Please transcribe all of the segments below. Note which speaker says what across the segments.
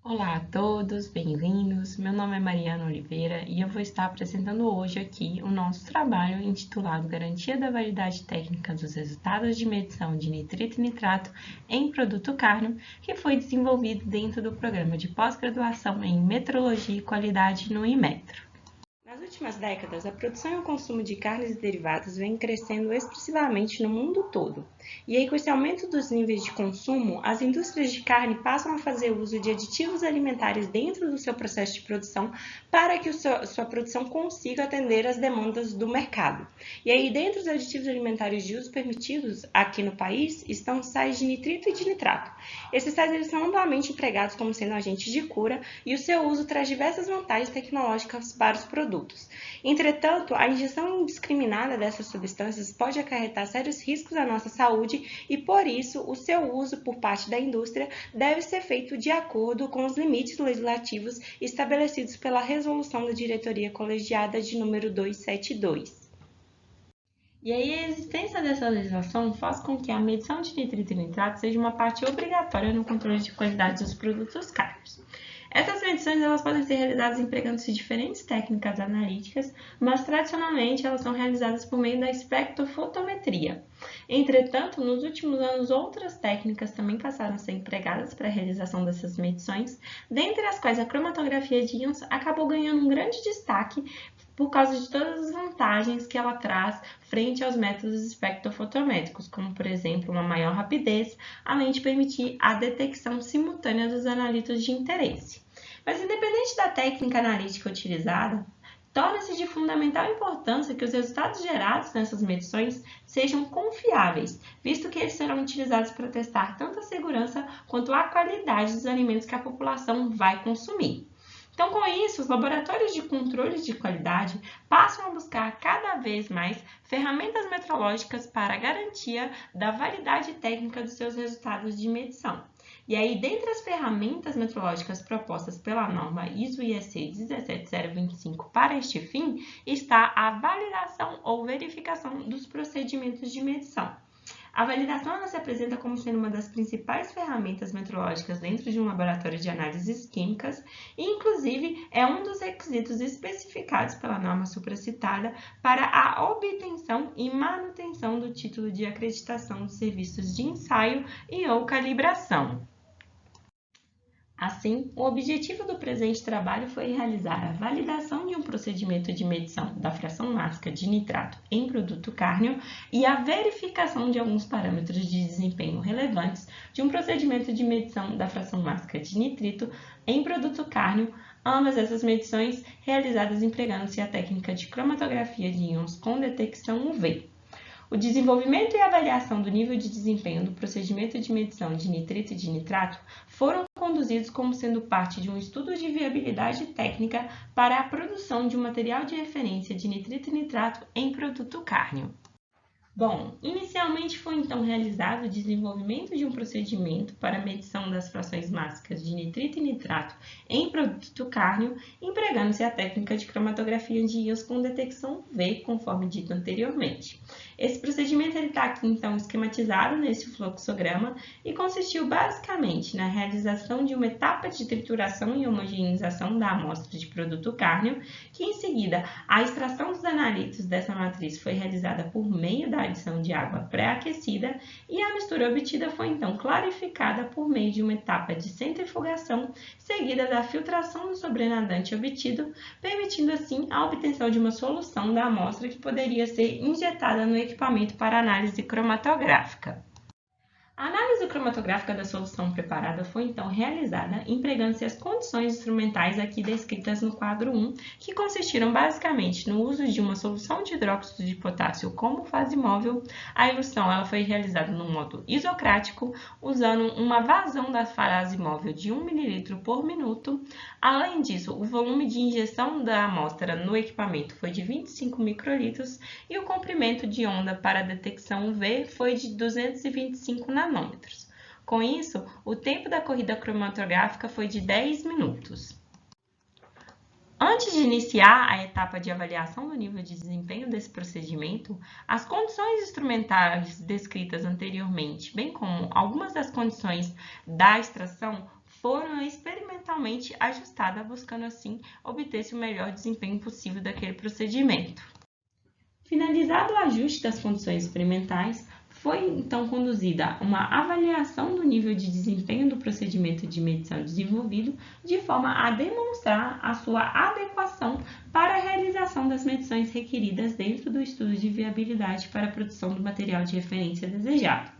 Speaker 1: Olá a todos, bem-vindos. Meu nome é Mariana Oliveira e eu vou estar apresentando hoje aqui o nosso trabalho intitulado Garantia da Validade Técnica dos Resultados de Medição de Nitrito e Nitrato em Produto Cárneo, que foi desenvolvido dentro do programa de pós-graduação em Metrologia e Qualidade no Inmetro. Nas últimas décadas, a produção e o consumo de carnes e derivados vem crescendo expressivamente no mundo todo. E aí, com esse aumento dos níveis de consumo, as indústrias de carne passam a fazer uso de aditivos alimentares dentro do seu processo de produção para que sua produção consiga atender às demandas do mercado. E aí, dentre os aditivos alimentares de uso permitidos aqui no país, estão sais de nitrito e de nitrato. Esses sais eles são amplamente empregados como sendo agentes de cura e o seu uso traz diversas vantagens tecnológicas para os produtos. Entretanto, a injeção indiscriminada dessas substâncias pode acarretar sérios riscos à nossa saúde e, por isso, o seu uso por parte da indústria deve ser feito de acordo com os limites legislativos estabelecidos pela Resolução da Diretoria Colegiada de número 272. E aí, a existência dessa legislação faz com que a medição de nitrito e nitrato seja uma parte obrigatória no controle de qualidade dos produtos cárneos. Essas medições elas podem ser realizadas empregando-se diferentes técnicas analíticas, mas tradicionalmente elas são realizadas por meio da espectrofotometria. Entretanto, nos últimos anos, outras técnicas também passaram a ser empregadas para a realização dessas medições, dentre as quais a cromatografia de íons acabou ganhando um grande destaque por causa de todas as vantagens que ela traz frente aos métodos espectrofotométricos, como, por exemplo, uma maior rapidez, além de permitir a detecção simultânea dos analitos de interesse. Mas, independente da técnica analítica utilizada, torna-se de fundamental importância que os resultados gerados nessas medições sejam confiáveis, visto que eles serão utilizados para testar tanto a segurança quanto a qualidade dos alimentos que a população vai consumir. Então, com isso, os laboratórios de controle de qualidade passam a buscar cada vez mais ferramentas metrológicas para a garantia da validade técnica dos seus resultados de medição. E aí, dentre as ferramentas metrológicas propostas pela norma ISO/IEC 17025 para este fim, está a validação ou verificação dos procedimentos de medição. A validação ela se apresenta como sendo uma das principais ferramentas metrológicas dentro de um laboratório de análises químicas e, inclusive, é um dos requisitos especificados pela norma supracitada para a obtenção e manutenção do título de acreditação dos serviços de ensaio e ou calibração. Assim, o objetivo do presente trabalho foi realizar a validação de um procedimento de medição da fração máxima de nitrato em produto cárneo e a verificação de alguns parâmetros de desempenho relevantes de um procedimento de medição da fração máxima de nitrito em produto cárneo, ambas essas medições realizadas empregando-se a técnica de cromatografia de íons com detecção UV. O desenvolvimento e avaliação do nível de desempenho do procedimento de medição de nitrito e de nitrato foram conduzidos como sendo parte de um estudo de viabilidade técnica para a produção de um material de referência de nitrito e nitrato em produto cárneo. Bom, inicialmente foi então realizado o desenvolvimento de um procedimento para a medição das frações máxicas de nitrito e nitrato em produto cárneo, empregando-se a técnica de cromatografia de íons com detecção UV, conforme dito anteriormente. Esse procedimento está aqui então esquematizado nesse fluxograma e consistiu basicamente na realização de uma etapa de trituração e homogeneização da amostra de produto cárneo, que em seguida a extração dos analitos dessa matriz foi realizada por meio da adição de água pré-aquecida e a mistura obtida foi então clarificada por meio de uma etapa de centrifugação, seguida da filtração do sobrenadante obtido, permitindo assim a obtenção de uma solução da amostra que poderia ser injetada no equipamento para análise cromatográfica. A análise cromatográfica da solução preparada foi então realizada empregando-se as condições instrumentais aqui descritas no quadro 1, que consistiram basicamente no uso de uma solução de hidróxido de potássio como fase móvel. A ilusão ela foi realizada no modo isocrático, usando uma vazão da fase móvel de 1 ml por minuto. Além disso, o volume de injeção da amostra no equipamento foi de 25 microlitros e o comprimento de onda para a detecção UV foi de 225 nanômetros. Com isso, o tempo da corrida cromatográfica foi de 10 minutos. Antes de iniciar a etapa de avaliação do nível de desempenho desse procedimento, as condições instrumentais descritas anteriormente, bem como algumas das condições da extração, foram experimentalmente ajustadas, buscando assim obter-se o melhor desempenho possível daquele procedimento. Finalizado o ajuste das condições experimentais, foi então conduzida uma avaliação do nível de desempenho do procedimento de medição desenvolvido, de forma a demonstrar a sua adequação para a realização das medições requeridas dentro do estudo de viabilidade para a produção do material de referência desejado.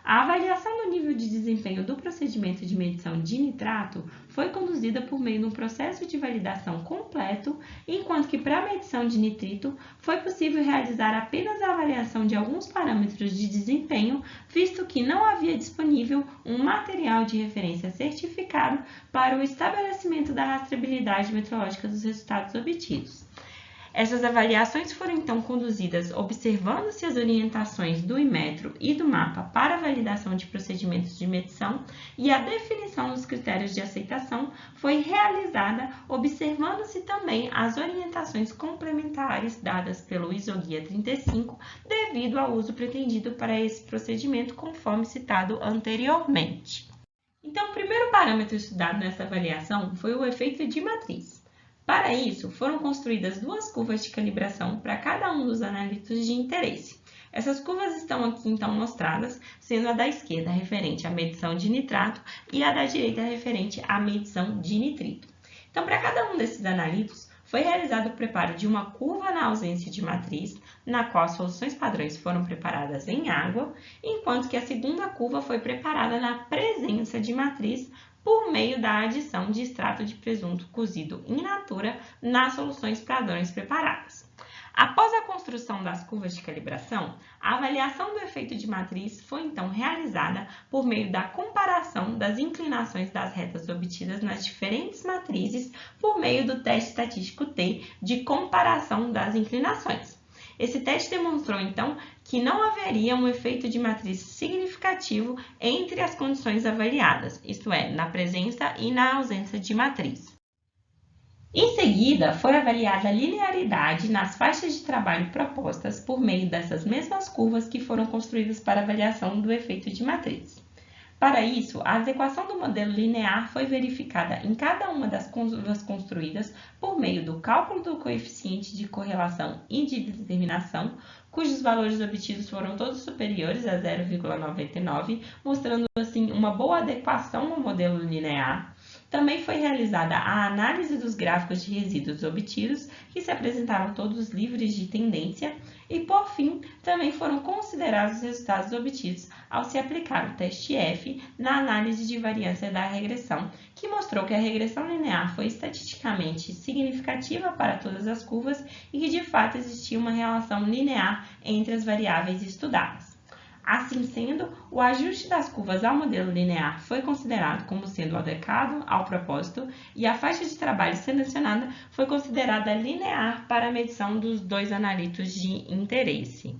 Speaker 1: A avaliação do nível de desempenho do procedimento de medição de nitrato foi conduzida por meio de um processo de validação completo, enquanto que para a medição de nitrito foi possível realizar apenas a avaliação de alguns parâmetros de desempenho, visto que não havia disponível um material de referência certificado para o estabelecimento da rastreabilidade metrológica dos resultados obtidos. Essas avaliações foram então conduzidas observando-se as orientações do Inmetro e do mapa para a validação de procedimentos de medição, e a definição dos critérios de aceitação foi realizada observando-se também as orientações complementares dadas pelo ISO-Guia 35 devido ao uso pretendido para esse procedimento, conforme citado anteriormente. Então, o primeiro parâmetro estudado nessa avaliação foi o efeito de matriz. Para isso, foram construídas duas curvas de calibração para cada um dos analitos de interesse. Essas curvas estão aqui então mostradas, sendo a da esquerda referente à medição de nitrato e a da direita referente à medição de nitrito. Então, para cada um desses analitos, foi realizado o preparo de uma curva na ausência de matriz, na qual as soluções padrões foram preparadas em água, enquanto que a segunda curva foi preparada na presença de matriz, por meio da adição de extrato de presunto cozido in natura nas soluções padrões preparadas. Após a construção das curvas de calibração, a avaliação do efeito de matriz foi então realizada por meio da comparação das inclinações das retas obtidas nas diferentes matrizes por meio do teste estatístico T de comparação das inclinações. Esse teste demonstrou, então, que não haveria um efeito de matriz significativo entre as condições avaliadas, isto é, na presença e na ausência de matriz. Em seguida, foi avaliada a linearidade nas faixas de trabalho propostas por meio dessas mesmas curvas que foram construídas para avaliação do efeito de matriz. Para isso, a adequação do modelo linear foi verificada em cada uma das curvas construídas por meio do cálculo do coeficiente de correlação e de determinação, cujos valores obtidos foram todos superiores a 0,99, mostrando assim uma boa adequação ao modelo linear. Também foi realizada a análise dos gráficos de resíduos obtidos, que se apresentaram todos livres de tendência, e, por fim, também foram considerados os resultados obtidos ao se aplicar o teste F na análise de variância da regressão, que mostrou que a regressão linear foi estatisticamente significativa para todas as curvas e que, de fato, existia uma relação linear entre as variáveis estudadas. Assim sendo, o ajuste das curvas ao modelo linear foi considerado como sendo adequado ao propósito e a faixa de trabalho selecionada foi considerada linear para a medição dos dois analitos de interesse.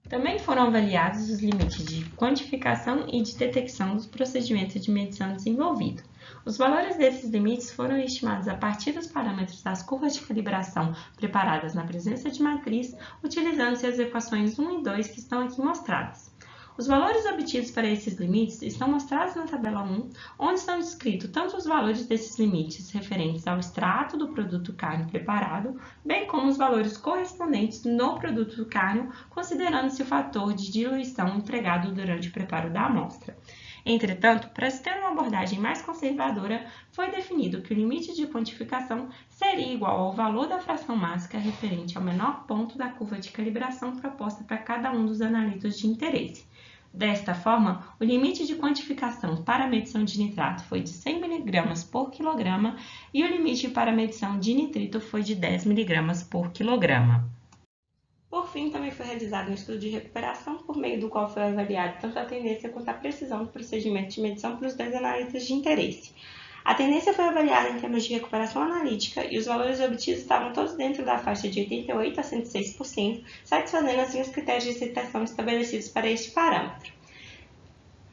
Speaker 1: Também foram avaliados os limites de quantificação e de detecção dos procedimentos de medição desenvolvido. Os valores desses limites foram estimados a partir dos parâmetros das curvas de calibração preparadas na presença de matriz, utilizando-se as equações 1 e 2 que estão aqui mostradas. Os valores obtidos para esses limites estão mostrados na tabela 1, onde estão descritos tanto os valores desses limites referentes ao extrato do produto cárneo preparado, bem como os valores correspondentes no produto cárneo, considerando-se o fator de diluição empregado durante o preparo da amostra. Entretanto, para se ter uma abordagem mais conservadora, foi definido que o limite de quantificação seria igual ao valor da fração mássica referente ao menor ponto da curva de calibração proposta para cada um dos analitos de interesse. Desta forma, o limite de quantificação para a medição de nitrato foi de 100 mg por quilograma e o limite para a medição de nitrito foi de 10 mg por quilograma. Por fim, também foi realizado um estudo de recuperação, por meio do qual foi avaliado tanto a tendência quanto a precisão do procedimento de medição para os dois analistas de interesse. A tendência foi avaliada em termos de recuperação analítica e os valores obtidos estavam todos dentro da faixa de 88% a 106%, satisfazendo assim os critérios de aceitação estabelecidos para este parâmetro.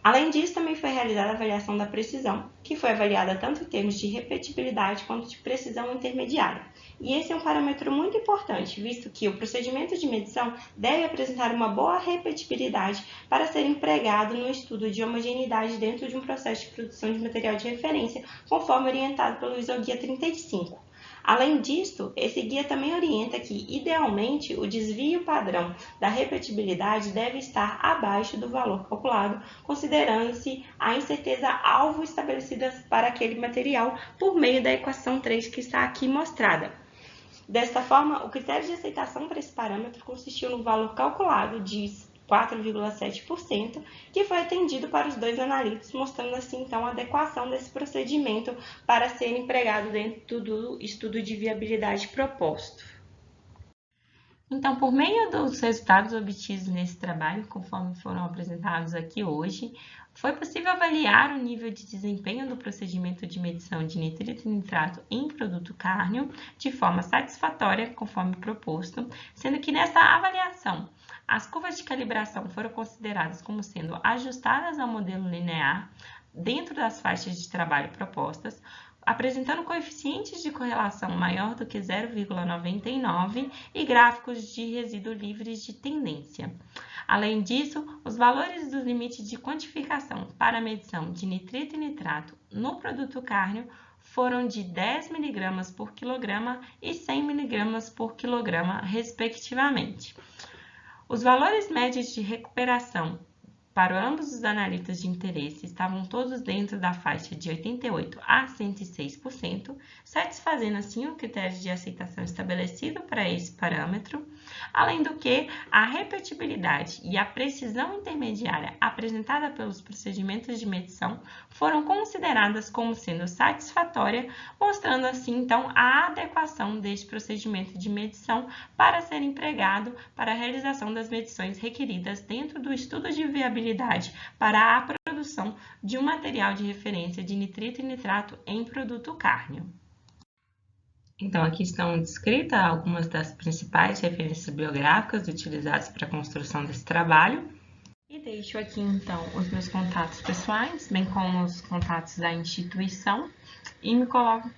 Speaker 1: Além disso, também foi realizada a avaliação da precisão, que foi avaliada tanto em termos de repetibilidade quanto de precisão intermediária. E esse é um parâmetro muito importante, visto que o procedimento de medição deve apresentar uma boa repetibilidade para ser empregado no estudo de homogeneidade dentro de um processo de produção de material de referência, conforme orientado pelo ISO Guia 35. Além disso, esse guia também orienta que, idealmente, o desvio padrão da repetibilidade deve estar abaixo do valor calculado, considerando-se a incerteza alvo estabelecida para aquele material por meio da equação 3 que está aqui mostrada. Desta forma, o critério de aceitação para esse parâmetro consistiu no valor calculado de 4,7%, que foi atendido para os dois analitos, mostrando assim então a adequação desse procedimento para ser empregado dentro do estudo de viabilidade proposto. Então, por meio dos resultados obtidos nesse trabalho, conforme foram apresentados aqui hoje, foi possível avaliar o nível de desempenho do procedimento de medição de nitrito e nitrato em produto cárneo de forma satisfatória, conforme proposto, sendo que nessa avaliação, as curvas de calibração foram consideradas como sendo ajustadas ao modelo linear dentro das faixas de trabalho propostas, apresentando coeficientes de correlação maior do que 0,99 e gráficos de resíduo livres de tendência. Além disso, os valores dos limites de quantificação para a medição de nitrito e nitrato no produto cárneo foram de 10 mg por quilograma e 100 mg por quilograma, respectivamente. Os valores médios de recuperação para ambos os analistas de interesse estavam todos dentro da faixa de 88% a 106%, satisfazendo assim o critério de aceitação estabelecido para esse parâmetro, além do que a repetibilidade e a precisão intermediária apresentada pelos procedimentos de medição foram consideradas como sendo satisfatória, mostrando assim então a adequação deste procedimento de medição para ser empregado para a realização das medições requeridas dentro do estudo de viabilidade para a produção de um material de referência de nitrito e nitrato em produto cárneo. Então, aqui estão descritas algumas das principais referências bibliográficas utilizadas para a construção desse trabalho. E deixo aqui, então, os meus contatos pessoais, bem como os contatos da instituição, e me coloco